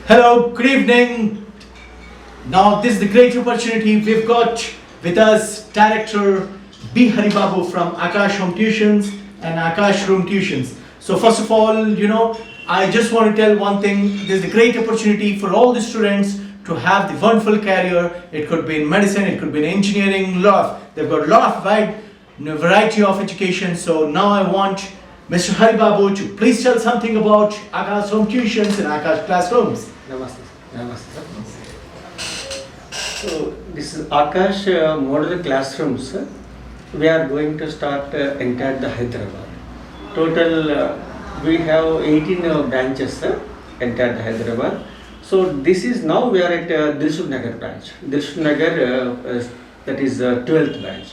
Hello, good evening. Now, this is the great opportunity. We've got with us Director B. Haribabu from Akash Home Tuitions and Akash Room Tuitions. So, first of all, I just want to tell one thing. This is a great opportunity for all the students to have the wonderful career. It could be in medicine, it could be in engineering, they've got a lot of wide variety of education. So, now I want Mr. Haribabu to please tell something about Akash Home Tuitions and Akash Classrooms. Namaste. Namaste. So this is Akash Modular Classrooms. We are going to start entire the Hyderabad. Total we have 18 branches entire the Hyderabad. So this is now we are at Dilshuk Nagar branch. Dilshuk Nagar that is 12th branch.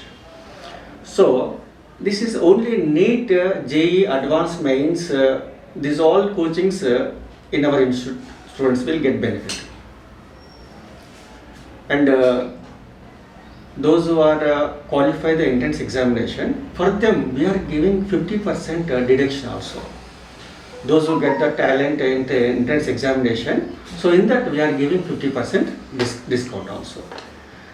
So this is only NEET, JEE, Advanced Mains. These all coachings in our institute. Students will get benefit, and those who are qualify the entrance examination, for them we are giving 50% deduction also. Those who get the talent in the entrance examination, so in that we are giving 50% discount also,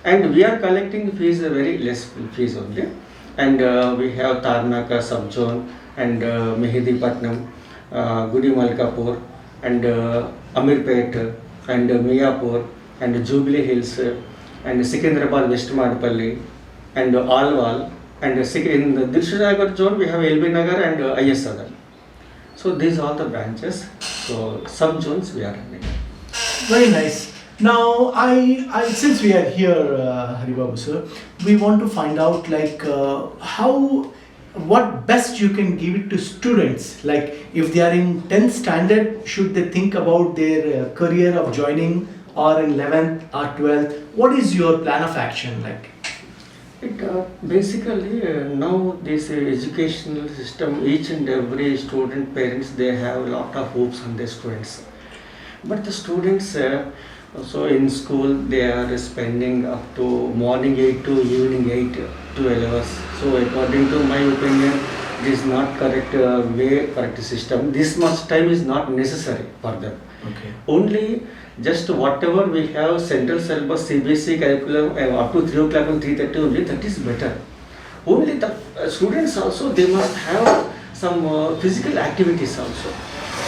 and we are collecting fees very less fees only, and we have Tarnaka subzone and Mehedipatnam, Gudi Malkapur and Amirpet and Miyapur and Jubilee Hills and Secunderabad West Madapalli and Alwal, and in the Dilshuk Nagar zone we have LB Nagar and IS Nagar. So these are the branches. So sub zones we are running. Very nice. Now, I since we are here, Haribabu sir, we want to find out what best you can give it to students. Like if they are in 10th standard, should they think about their career of joining, or in 11th or 12th? What is your plan of action like? Basically now this educational system, each and every student parents they have a lot of hopes on their students, but the students so in school they are spending up to morning 8 to evening 8 to 12 hours. So according to my opinion, this is not correct correct system. This much time is not necessary for them. Okay. Only just whatever we have central syllabus CBSE curriculum up to 3 o'clock and 3:30 only, that is better. Only the students also they must have some physical activities also.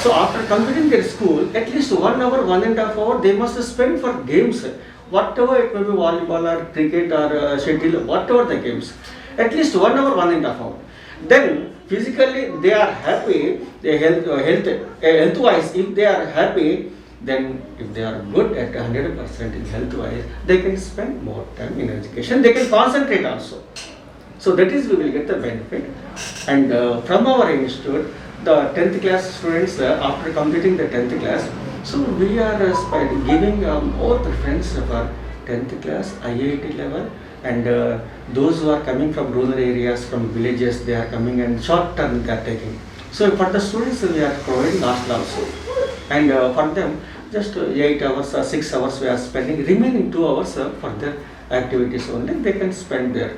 So after completing their school, at least 1 hour, 1.5 hour they must spend for games. Whatever it may be, volleyball or cricket or shuttle, whatever the games. At least 1 hour, 1.5 hour. Then physically they are happy, they health wise, if they are happy, then if they are good at 100% in health wise, they can spend more time in education, they can concentrate also. So that is we will get the benefit. And from our institute, the 10th class students after completing the 10th class, so we are giving more preference for 10th class, IIT level, and those who are coming from rural areas, from villages, they are coming and short term they are taking. So for the students we are providing hostel also, and for them just 8 hours or 6 hours we are spending, remaining 2 hours for their activities only. They can spend their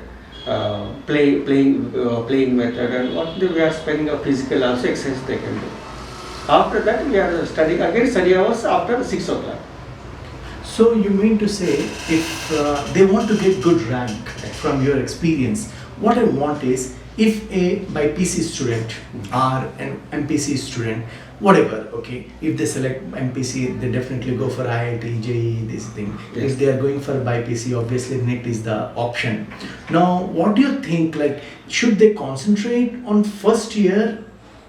playing method, and what we are spending a physical also exercise they can do. After that we are studying again study hours after 6 o'clock. So you mean to say, if they want to get good rank from your experience, what I want is, if a BPC student or an MPC student, whatever, okay, if they select MPC, they definitely go for IIT, JEE, this thing. Yes. If they are going for BPC, obviously NET is the option. Now, what do you think, like, should they concentrate on first year,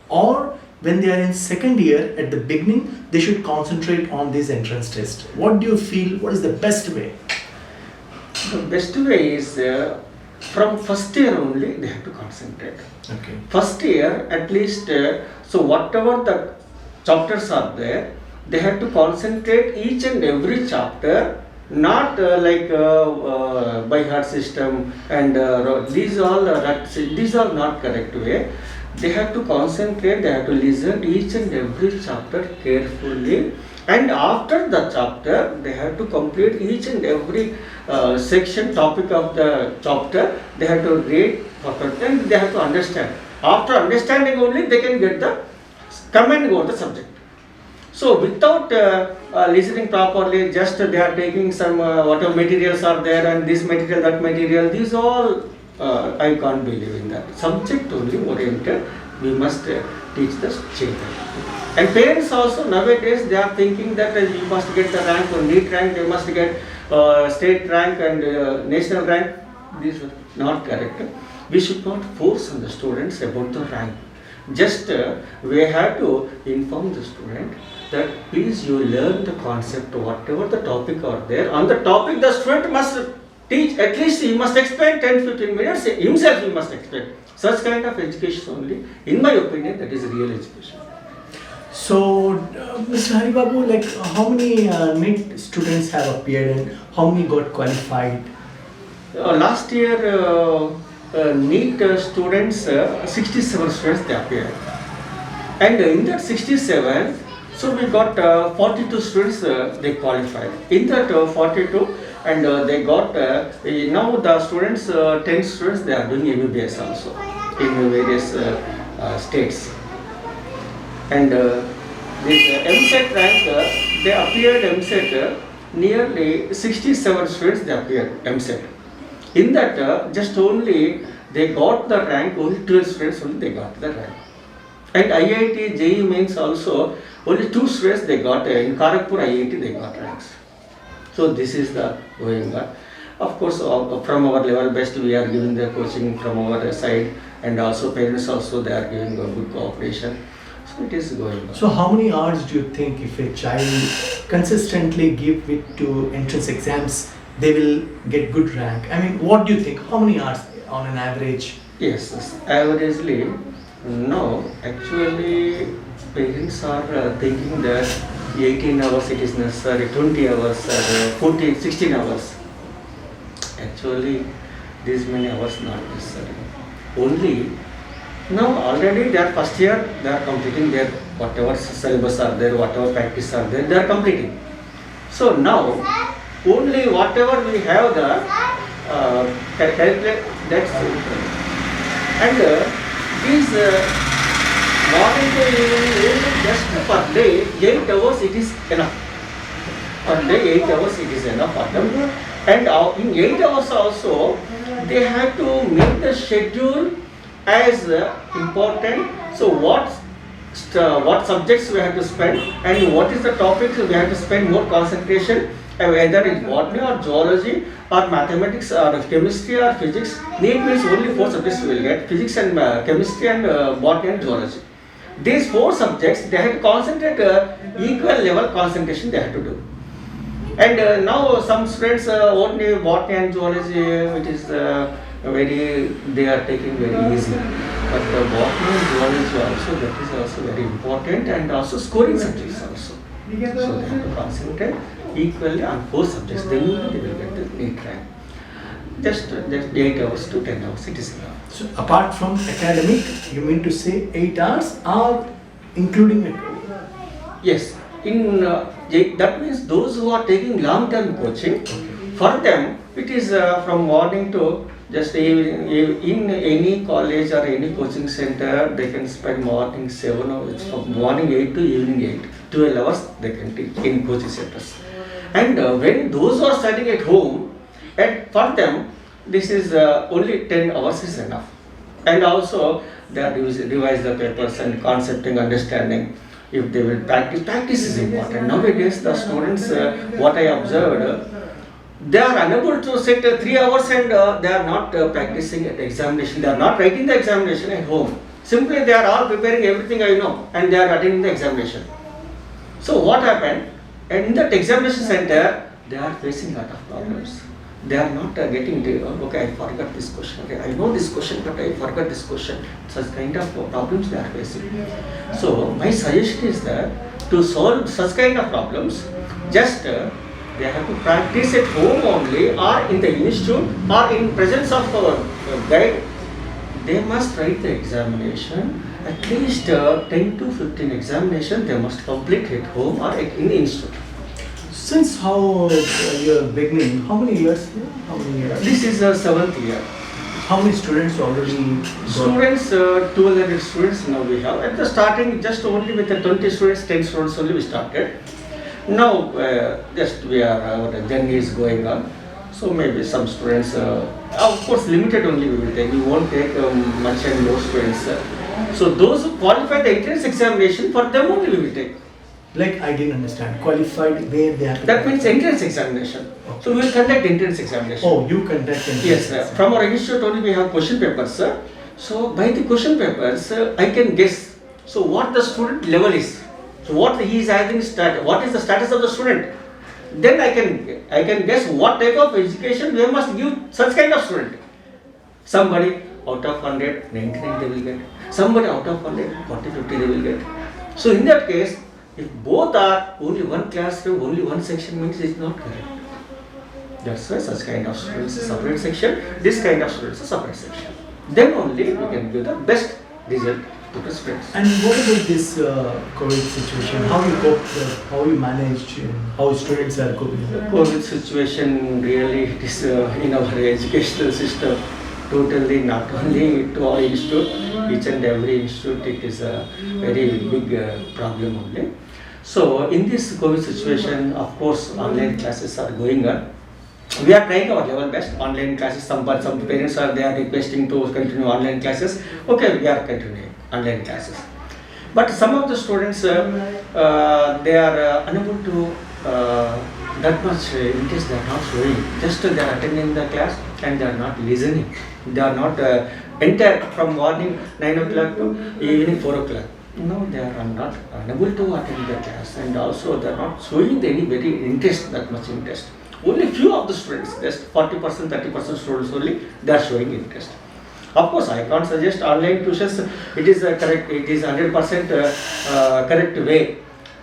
or when they are in second year at the beginning, they should concentrate on this entrance test? What do you feel, what is the best way? The best way is from first year only they have to concentrate. Okay. First year at least, so whatever the chapters are there, they have to concentrate each and every chapter, not by heart system and these are not correct way. They have to concentrate, they have to listen each and every chapter carefully, and after the chapter they have to complete each and every section topic of the chapter. They have to read and they have to understand. After understanding only they can get the come and go the subject. So without listening properly, just they are taking some whatever materials are there and this material, that material, these all I can't believe in that. Subject only oriented, we must teach the children. And parents also nowadays they are thinking that you must get the rank or NEET rank, they must get state rank and national rank. These are not correct. We should not force on the students about the rank. Just we have to inform the student that please you learn the concept, whatever the topic are there. On the topic the student must teach, at least he must explain 10-15 minutes, himself he must explain. Such kind of education only, in my opinion, that is real education. So, Mr. Haribabu, like how many NEET students have appeared and how many got qualified? Last year, NEET students, 67 students they appeared. And in that 67, so we got 42 students they qualified. In that 42, and they got, now the students, 10 students they are doing MBBS also in various states. And this MSET rank, they appeared MSET, nearly 67 students they appeared MSET. In that, just only they got the rank, only 12 students only they got the rank. And IIT JEE means also, only 2 students they got, in Kharagpur IIT they got ranks. So this is the going on. Of course, from our level best we are giving the coaching from our side, and also parents also they are giving a good cooperation. So it is going on. So how many hours do you think if a child consistently give it to entrance exams, they will get good rank? I mean, what do you think? How many hours on an average? Yes, averagely, no, actually parents are thinking that 18 hours it is necessary, 20 hours, 14, 16 hours. Actually, these many hours not necessary. Only, now already they are first year, they are completing their whatever syllabus are there, whatever practice are there, they are completing. So now, only whatever we have the calculate, that's it. And these morning to evening, just per day, 8 hours it is enough. Per day 8 hours it is enough for them. And in 8 hours also, they have to make the schedule as important. So what subjects we have to spend and what is the topics we have to spend more concentration, whether in botany or zoology or mathematics or chemistry or physics. NEET means only 4 subjects we will get, physics and chemistry and botany and zoology. These 4 subjects they have to concentrate equal level concentration they have to do. And now some students only botany and zoology, it is very, they are taking very easy. But botany and zoology also, that is also very important, and also scoring subjects also. So they have to concentrate equally on 4 subjects, then they will get the NEET rank. Just 8 hours to 10 hours, it is enough. So apart from academic, you mean to say 8 hours or including it? Yes, in that means those who are taking long-term coaching, for them it is from morning to just evening. In any college or any coaching center, they can spend morning 7 hours, from morning 8 to evening 8, 12 hours they can teach in coaching centers. And when those who are studying at home, and for them this is only 10 hours is enough. And also they are revise the papers and concepting, understanding. If they will practice is important. Nowadays the students, what I observed, they are unable to sit 3 hours and they are not practicing at examination. They are not writing the examination at home. Simply they are all preparing everything I know and they are attending the examination. So what happened? And in that examination center, they are facing a lot of problems. They are not getting, okay, I forgot this question. Okay, I know this question, but I forgot this question. Such kind of problems they are facing. So my suggestion is that to solve such kind of problems, just they have to practice at home only, or in the institute, or in presence of our guide. They must write the examination. At least 10 to 15 examination they must complete at home or in the institute. Since how you're beginning, how many years? How many years? This is the 7th year. How many students already got? Students, 1200 students now we have. At the starting, just only with the 20 students, 10 students only we started. Now, just our journey is going on. So maybe some students, of course, limited only we will take. We won't take much and low students. So those who qualify the entrance examination, for them only we will take. Like I didn't understand. Qualified where they have to. That means entrance examination. So we will conduct entrance examination. Oh, you conduct entrance. Yes, sir. From our institute only we have question papers, sir. So by the question papers, I can guess. So what the student level is. So what he is having what is the status of the student. Then I can guess what type of education we must give such kind of student. Somebody out of 100, 99 they will get. Somebody out of 100, 40, 50 they will get. So in that case, if both are only one classroom, only one section means it's not correct. That's why such kind of students a separate section, this kind of students a separate section. Then only we can give the best result to the students. And what about this COVID situation? How you coped, how you managed, how students are coping? The COVID situation really it is in our educational system totally not only to our institute, each and every institute it is a very big problem only. So in this COVID situation, of course, online classes are going on. We are trying our level best. Online classes, some parents are they are requesting to continue online classes. Okay, we are continuing online classes. But some of the students, they are unable to that much interest. They are not showing. Just they are attending the class and they are not listening. They are not entire from morning 9 o'clock to evening 4 o'clock. No, they are not unable to attend the class, and also they are not showing any very interest, that much interest. Only few of the students, just 40%, 30% students only, they are showing interest. Of course, I can't suggest online tuitions. It is correct. It is 100% correct way.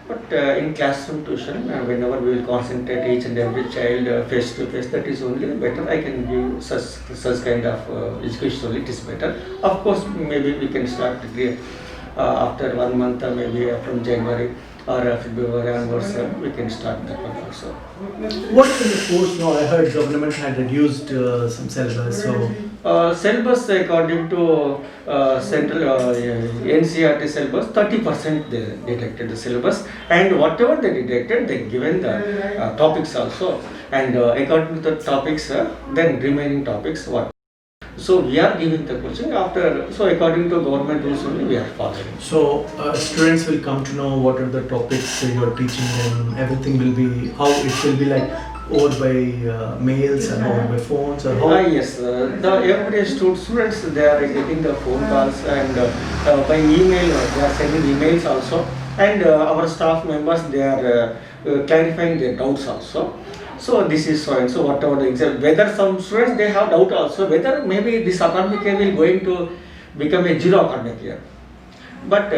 But in classroom tuition, whenever we will concentrate each and every child face to face, that is only better. I can give such kind of education only. It is better. Of course, maybe we can start after 1 month, maybe from January or February onwards, we can start that one also. What is the course now? I heard government had reduced some syllabus. So Syllabus according to central NCERT syllabus, 30% they detected the syllabus, and whatever they detected, they given the topics also, and according to the topics, then remaining topics what. So we are giving the coaching after. So according to government rules only we are following. So students will come to know what are the topics you are teaching them. Everything will be how it will be like over by mails and over by phones or how. Yes, the every students they are getting the phone calls, and by email they are sending emails also, and our staff members they are clarifying their doubts also. So this is so and so whatever the exam. Whether some students they have doubt also whether maybe this academic year will going to become a zero academic year. But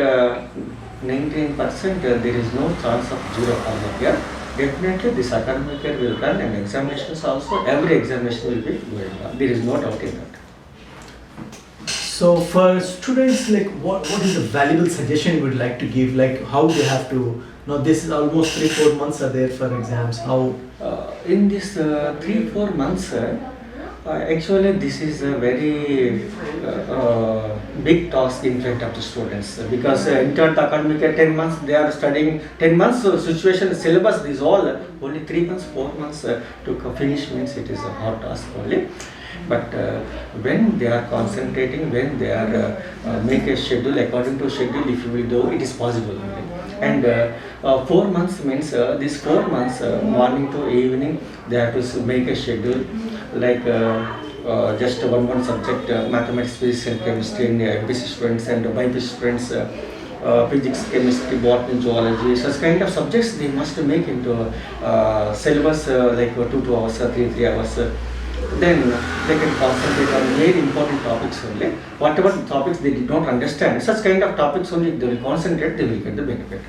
99% there is no chance of zero academic year. Definitely this academic year will run, and examinations also, every examination will be going on. There is no doubt in that. So for students, like what is a valuable suggestion you would like to give? Like how they have to. Now this is almost 3-4 months are there for exams. How? In this 3-4 months, actually this is a very big task in front of the students, because entire the academic year 10 months they are studying 10 months situation syllabus is all only 3 months 4 months to finish means it is a hard task only. But when they are concentrating, when they are make a schedule according to schedule, if you will do, it is possible only. And 4 months means this 4 months morning to evening they have to make a schedule like just one subject mathematics, physics and chemistry in MPC students, and BPC students physics, chemistry, botany, zoology, such kind of subjects they must make into syllabus like 2 hours or 3 hours. Then they can concentrate on very important topics only. Whatever topics they did not understand, such kind of topics only they will concentrate, they will get the benefit.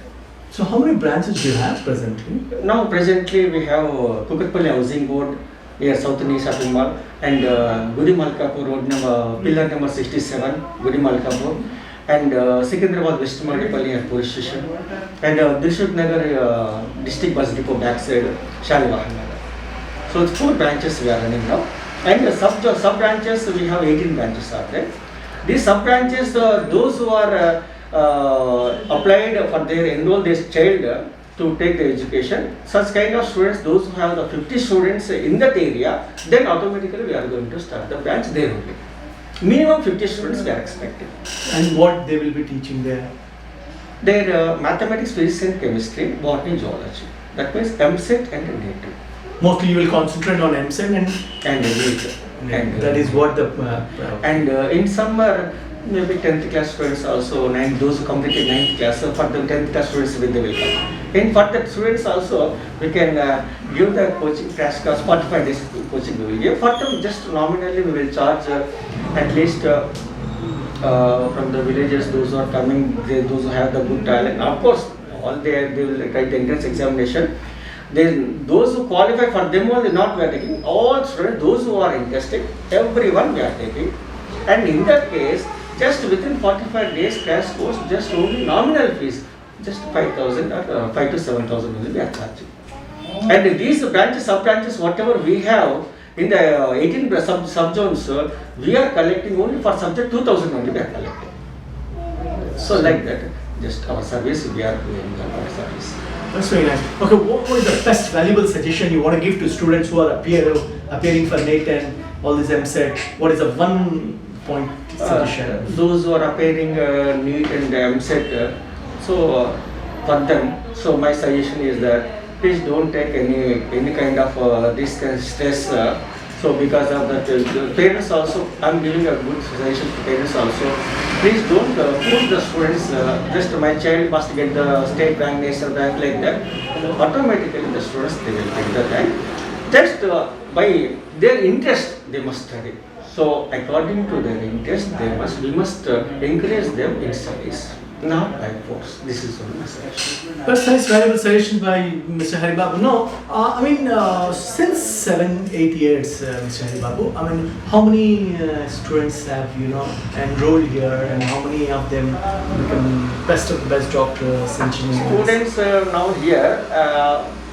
So how many branches do you have presently? Now presently we have Kukatpalli Housing Board near South Indian Shopping Mall, and Gudi Malkapur Road number, pillar number 67, Gudi Malkapur, and Secunderabad West Madipalli at police station, and Dilshuk Nagar district bus depot backside Shalivahan Nagar. So it's 4 branches we are running now, And the sub branches, we have 18 branches are there. These sub branches, those who are applied for their enroll this child to take the education, such kind of students, those who have the 50 students in that area, then automatically we are going to start the branch there only. Minimum 50 students we are expecting. And what they will be teaching there? Their mathematics, physics and chemistry, botany, zoology. That means MSET and NEET. Mostly you will concentrate on MSET And NEET. And that is what the and in summer, maybe 10th class students also, those who completed 9th class, so for the 10th class students they will come. And for the students also, we can give the coaching crash course, 45 days coaching we will give. For them, just nominally we will charge at least from the villages, those who are coming, those who have the good talent. Of course, all they will write the entrance examination. Then those who qualify, for them only not we are taking. All students, those who are interested, everyone we are taking. And in that case, just within 45 days crash course, just only nominal fees, just 5,000 or 5 to 7,000 only we are charging. And these branches, sub branches, whatever we have in the 18 sub zones, we are collecting only for subject 2,000 only we are collecting. So like that, just our service, we are doing our service. That's very nice. Okay, what is the best valuable suggestion you want to give to students who are appearing for NET and all this MSET? What is the one point suggestion? Those who are appearing NEET and MSET, for them, so my suggestion is that please don't take any kind of risk and stress. So because of that, the parents also, I'm giving a good suggestion to parents also. Please don't push the students, just my child must get the state rank, national rank, like that. Automatically the students, they will get the rank. Just by their interest, they must study. So according to their interest, we must encourage them in studies, not by force. This is one suggestion. That's nice, valuable suggestion by Mr. Haribabu. No, I mean, since 7-8 years, Mr. Haribabu, I mean, how many students have enrolled here, and how many of them become best of the best doctors, engineers? Students now here,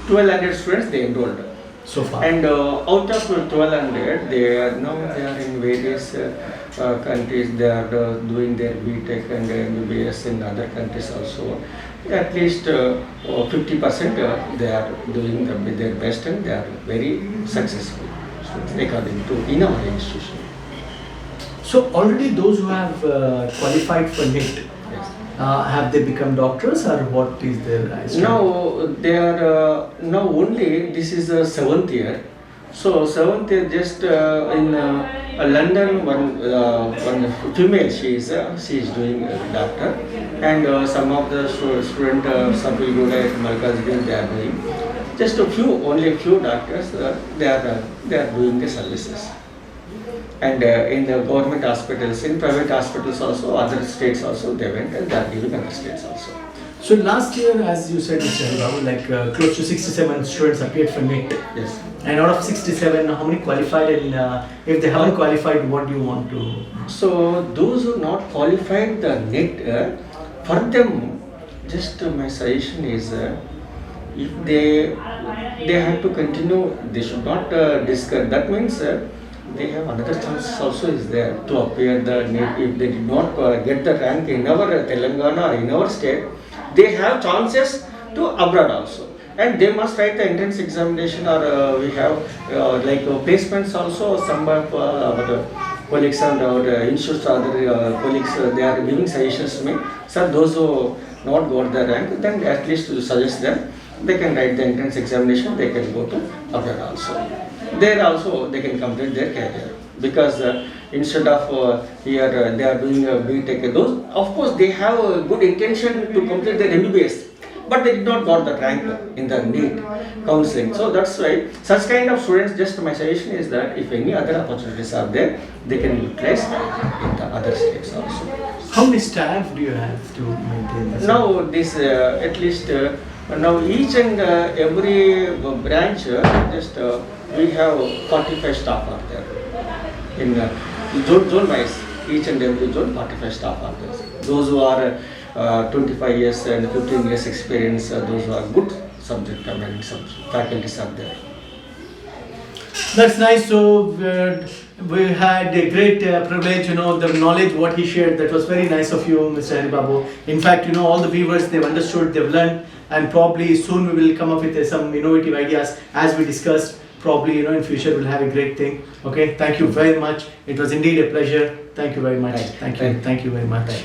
1,200 students they enrolled. So far. And out of 1,200, they are in various countries. They are doing their BTech and MBBS in other countries also. At least 50% they are doing their best, and they are very successful according to in our institution. So already those who have qualified for NET, Yes. have they become doctors, or what is their strategy? Now they are now only this is the 7th year. So 7th year, just in London, one female she is doing doctor, and some of the student some will go at Malkazgin, they are doing. Just only a few doctors they are doing the services. And in the government hospitals, in private hospitals also, other states also they went, and they are giving other states also. So last year, as you said, Mr. Haribabu, like close to 67 students appeared for NET. Yes. And out of 67, how many qualified? And if they haven't qualified, what do you want to? So those who not qualified the NET, for them, just my suggestion is, if they have to continue, they should not discuss. That means they have another chance also is there to appear the NET. If they did not get the rank in our Telangana or in our state, they have chances to abroad also. And they must write the entrance examination, or we have like placements also. Some of our colleagues and our institutes, other colleagues, they are giving suggestions to me. So those who not got the rank, then at least to suggest them, they can write the entrance examination, they can go to abroad also. There also they can complete their career, because instead of here they are doing BTech. Those, of course, they have a good intention to complete their MBBS, but they did not got the rank in the NEET counseling. So that's why such kind of students, just my suggestion is that if any other opportunities are there, they can utilize in the other states also. How many staff do you have to maintain this? Now this at least now each and every branch, just we have 45 staff are there in zone wise. Each and every zone 45 staff are there. Those who are 25 years and 15 years experience, those who are good subject faculties are there. That's nice. So we had a great privilege, the knowledge what he shared. That was very nice of you, Mr. Haribabu. In fact, all the viewers, they've understood, they've learned, and probably soon we will come up with some innovative ideas as we discussed. Probably, in future we'll have a great thing. Okay, thank you very much. It was indeed a pleasure. Thank you very much. Right. Thank you. Right. Thank you very much. Right.